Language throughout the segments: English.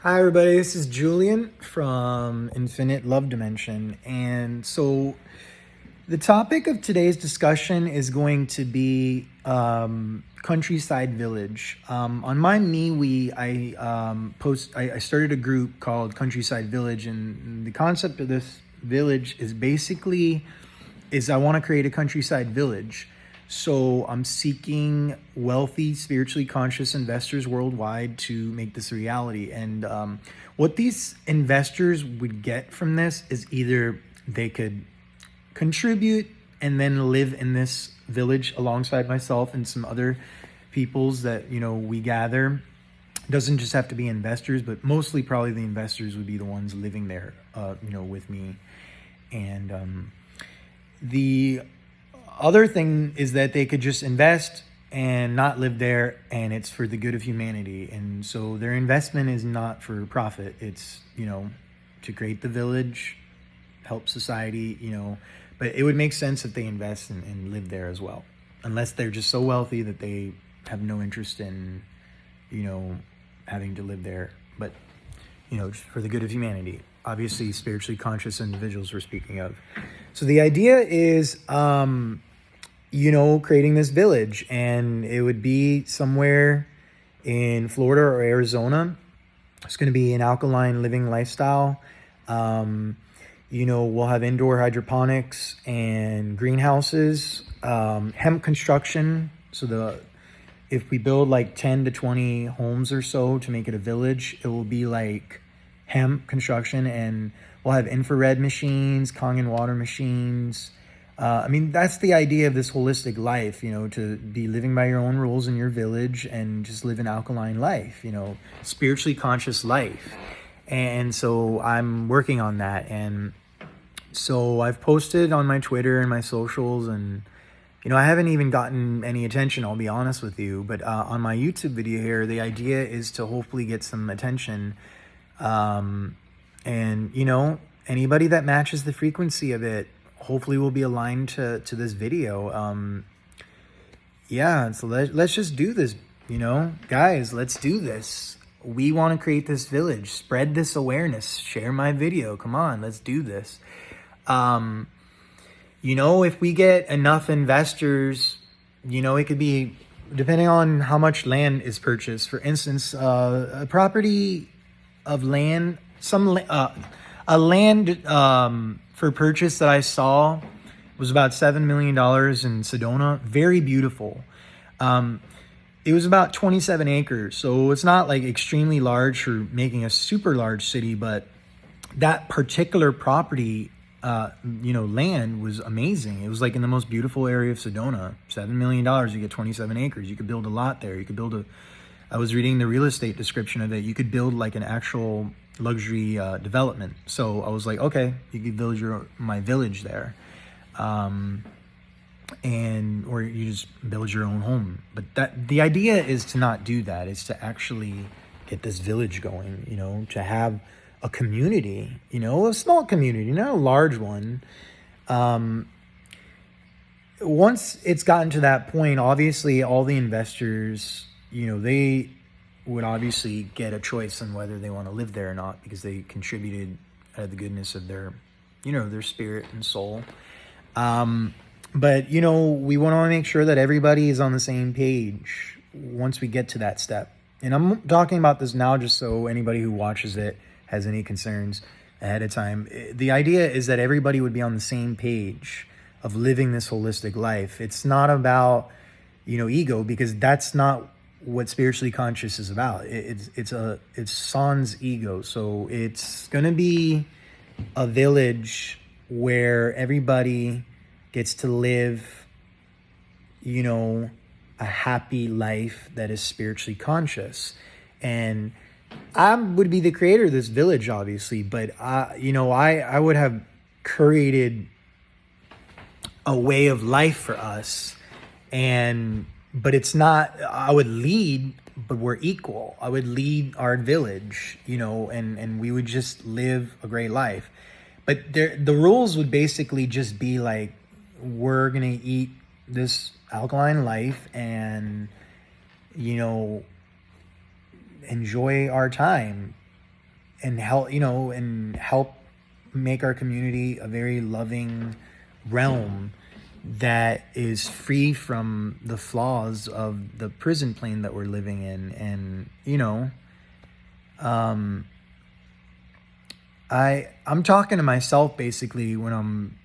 Hi, everybody. This is Julian from Infinite Love Dimension. And so, the topic of today's discussion is going to be Countryside Village. On my MeWe, I started a group called Countryside Village, and the concept of this village is basically I want to create a countryside village. So I'm seeking wealthy, spiritually conscious investors worldwide to make this a reality. And what these investors would get from this is either they could contribute and then live in this village alongside myself and some other peoples that we gather. It doesn't just have to be investors, but mostly probably the investors would be the ones living there, with me. And the other thing is that they could just invest and not live there, and it's for the good of humanity. And so their investment is not for profit. It's, to create the village, help society, but it would make sense if they invest and live there as well. Unless they're just so wealthy that they have no interest in, having to live there. But, just for the good of humanity. Obviously, spiritually conscious individuals we're speaking of. So the idea is, creating this village, and it would be somewhere in Florida or Arizona. It's going to be an alkaline living lifestyle. We'll have indoor hydroponics and greenhouses, hemp construction. So if we build like 10 to 20 homes or so to make it a village, it will be like hemp construction, and we'll have infrared machines, Kangen water machines. That's the idea of this holistic life, to be living by your own rules in your village and just live an alkaline life, spiritually conscious life. And so I'm working on that. And so I've posted on my Twitter and my socials, and, I haven't even gotten any attention, I'll be honest with you. But on my YouTube video here, the idea is to hopefully get some attention. Anybody that matches the frequency of it, hopefully will be aligned to this video. So let's just do this, guys, let's do this. We want to create this village, spread this awareness, share my video. Come on, let's do this. If we get enough investors, it could be, depending on how much land is purchased. For instance, a property of land, a land for purchase that I saw was about $7 million in Sedona. Very beautiful. It was about 27 acres. So it's not like extremely large for making a super large city, but that particular property, land was amazing. It was like in the most beautiful area of Sedona. $7 million, you get 27 acres. You could build a lot there. You could build I was reading the real estate description of it. You could build like an actual luxury development. So I was like, okay, you could build my village there, or you just build your own home. But the idea is to not do that. It's to actually get this village going. To have a community. A small community, not a large one. Once it's gotten to that point, obviously all the investors, they would obviously get a choice on whether they want to live there or not, because they contributed out of the goodness of their, their spirit and soul. But, we want to make sure that everybody is on the same page once we get to that step. And I'm talking about this now just so anybody who watches it has any concerns ahead of time. The idea is that everybody would be on the same page of living this holistic life. It's not about, ego, because that's not what spiritually conscious is about. It's sans ego. So it's going to be a village where everybody gets to live, a happy life that is spiritually conscious. And I would be the creator of this village, obviously, but I would have created a way of life for us. But it's not, I would lead, but we're equal. I would lead our village, and we would just live a great life. But the rules would basically just be like, we're going to eat this alkaline life and, enjoy our time. and help, and help make our community a very loving realm that is free from the flaws of the prison plane that we're living in. And I'm talking to myself basically when I'm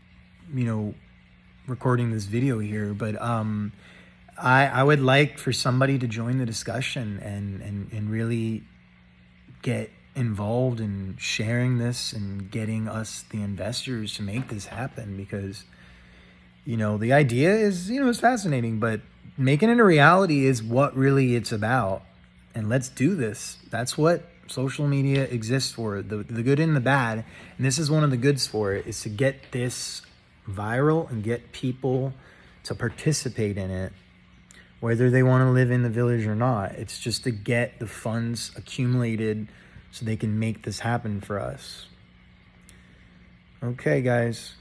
recording this video here, but I would like for somebody to join the discussion and really get involved in sharing this and getting us, the investors, to make this happen, because the idea is is fascinating, but making it a reality is what really it's about. And let's do this. That's what social media exists for, the good and the bad. And this is one of the goods for it, is to get this viral and get people to participate in it, whether they want to live in the village or not. It's just to get the funds accumulated so they can make this happen for us. Okay, guys.